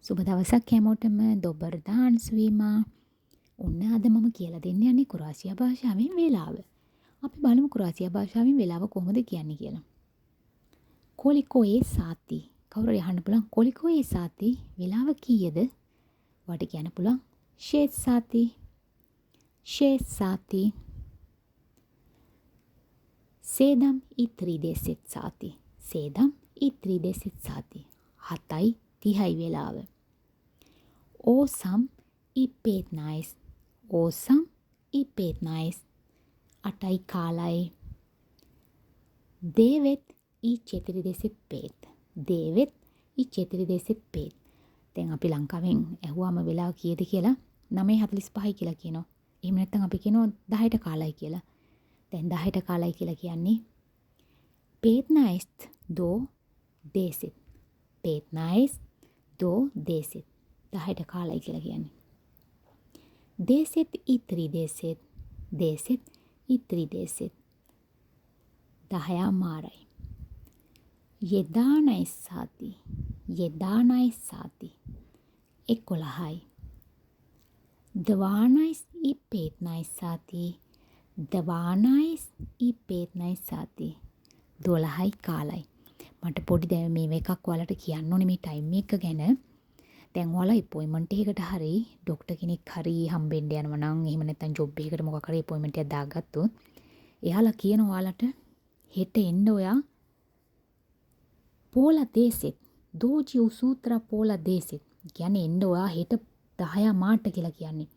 සුබ දවසක් හැමෝටම දොබර් දාන්ස් වීම. ඔන්න අද මම කියලා දෙන්න යන්නේ ක්‍රොාසියා භාෂාවෙන් වේලාව. අපි බලමු ක්‍රොාසියා භාෂාවෙන් වේලාව කොහොමද කියන්නේ කියලා. කොලිකෝ ඒ සාති. කවුරු හරි අහන්න පුළුවන් කොලිකෝ ඒ සාති වේලාව කීයද? වට කියන්න පුළුවන් ෂේත් සාති. ෂේත් සාති. සේදම් ඊ 3 සාති. සේදම් ඊ 3 සාති. 7:30යි වේලාව. ඕසම් ඊ පේට්නයිස්. ඕසම් ඊ පේට්නයිස්. 8යි කාලයි. දේවෙත් ඊ 4 පේත්. දේවෙත් ඊ 4 පේත්. දැන් අපි ලංකාවෙන් ඇහුවාම වෙලාව කීයද කියලා 9:45යි කියලා කියනවා. එහෙම නැත්නම් අපි කියනවා 10ට කාලයි කියලා. දැන් 10ට කාලයි කියලා කියන්නේ පේට්නයිස්ට් දෝ දේසෙත්. පේට්නයිස් දෝ දේසෙත්. 10ට කාලයි කියලා කියන්නේ. දේසෙත් ඊ 3 දේසෙත් ඊ 3 10 මාරයි. යෙදානයිස් සාති. යෙදානයිස් සාති. 11යි. දවානයිස් ඊ පේට්නයිස් සාති. දවානයිස් ඊ පේට්නයිස් සාති. 12යි කාලයි. මට පොඩි දැන් මේ එකක් ඔයාලට කියන්න ඕනේ මේ ටයිම් එක ගැන. දැන් ඔයාලා අපොයින්ට්මන්ට් එකකට හරි ડોක්ටර් කෙනෙක් හරි හම්බෙන්න යනවා නම් එහෙම නැත්නම් ජොබ් එකකට මොකක් හරි අපොයින්ට්මන්ට් එකක් දාගත්තොත් එයාලා කියන ඔයාලට හෙට එන්න ඔයා පෝලා දේසෙත් දෝජි උසූත්‍රා පෝලා දේසෙත් කියන්නේ එන්න ඔයා හෙට 10 මාට කියලා කියන්නේ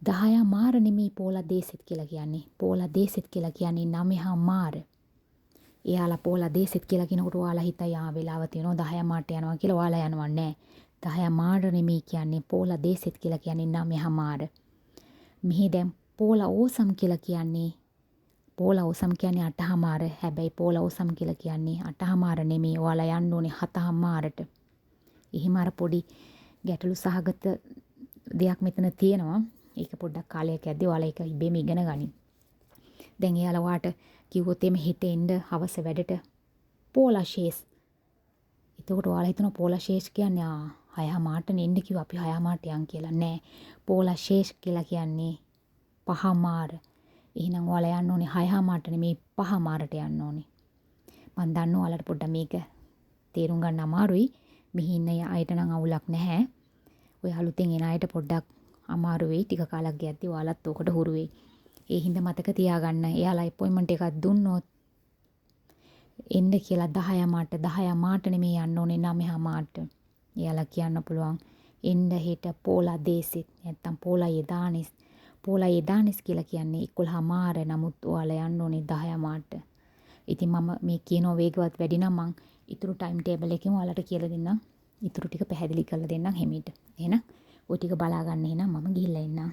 10 මාර නෙමෙයි පෝලා දේසෙත් කියලා කියන්නේ පෝලා දේසෙත් කියලා කියන්නේ 9 මාර. එයාලා පෝලා දේසෙත් කියලා කියනකොට ඔයාලා හිතයි වෙලාව තියෙනවා 10 මාට යනවා කියලා ඔයාලා යනවා නෑ. 10 මාර නෙමෙයි කියන්නේ පෝලා දේසෙත් කියලා කියන්නේ 9 මාර. මෙහි දැන් පෝලා ඕසම් කියලා කියන්නේ පෝලා ඕසම් කියන්නේ 8 මාර. හැබැයි පෝලා ඕසම් කියලා කියන්නේ 8 මාර නෙමෙයි. ඔයාලා යන්න ඕනේ 7 මාරට. එහෙම අර පොඩි ගැටලු සහගත දෙයක් මෙතන තියෙනවා. ඒක පොඩ්ඩක් කාලයක් යද්දී ඔයාලා ඒක ඉබේම ඉගෙන ගනින්. දැන් එයාලා ඔයාට කිව්වොත් එimhe හෙට එන්න හවස වැඩට පෝලා ෂේස්. එතකොට ඔයාලා හිතනවා පෝලා ෂේස් කියන්නේ 6 මාටනේ එන්න කිව්වා අපි 6 මාට යන් කියලා නෑ. පෝලා ෂේස් කියලා කියන්නේ 5 මාර. එහෙනම් ඔයාලා යන්න ඕනේ 6 මාට නෙමෙයි 5 මාරට යන්න ඕනේ. මම දන්නවා ඔයාලට පොඩ්ඩක් මේක තේරුම් ගන්න අමාරුයි. මෙහි ඉන්න අයට නම් අවුලක් නැහැ. ඔය අලුතෙන් එන අයට පොඩ්ඩක් අමාරු වෙයි. ටික කාලයක් ගියද්දී ඔයාලත් ඔකට හුරු වෙයි. ඒ හින්දා මතක තියාගන්න. එයාලා අපොයින්ට්මන්ට් එකක් දුන්නොත් එන්න කියලා 10 මාට නෙමෙයි යන්න ඕනේ 9 මාට. එයාලා කියන්න පුළුවන් එන්න හෙට පෝලා දේසෙත් නැත්තම් පෝලා යෙදානිස්. පෝලා යෙදානිස් කියලා කියන්නේ 11 මාර. නමුත් ඔයාලා යන්න ඕනේ 10 මාට. ඉතින් මම මේ කියනවා වේගවත් වැඩි නම් මං ඊතුරු ටයිම් ටේබල් එකෙන් ඔයාලට කියලා දෙන්නම්. ඊතුරු ටික පැහැදිලි කරලා දෙන්නම් හිමීට. එහෙනම් ওই ටික බලා ගන්න එහෙනම් මම ගිහිල්ලා එන්නම්.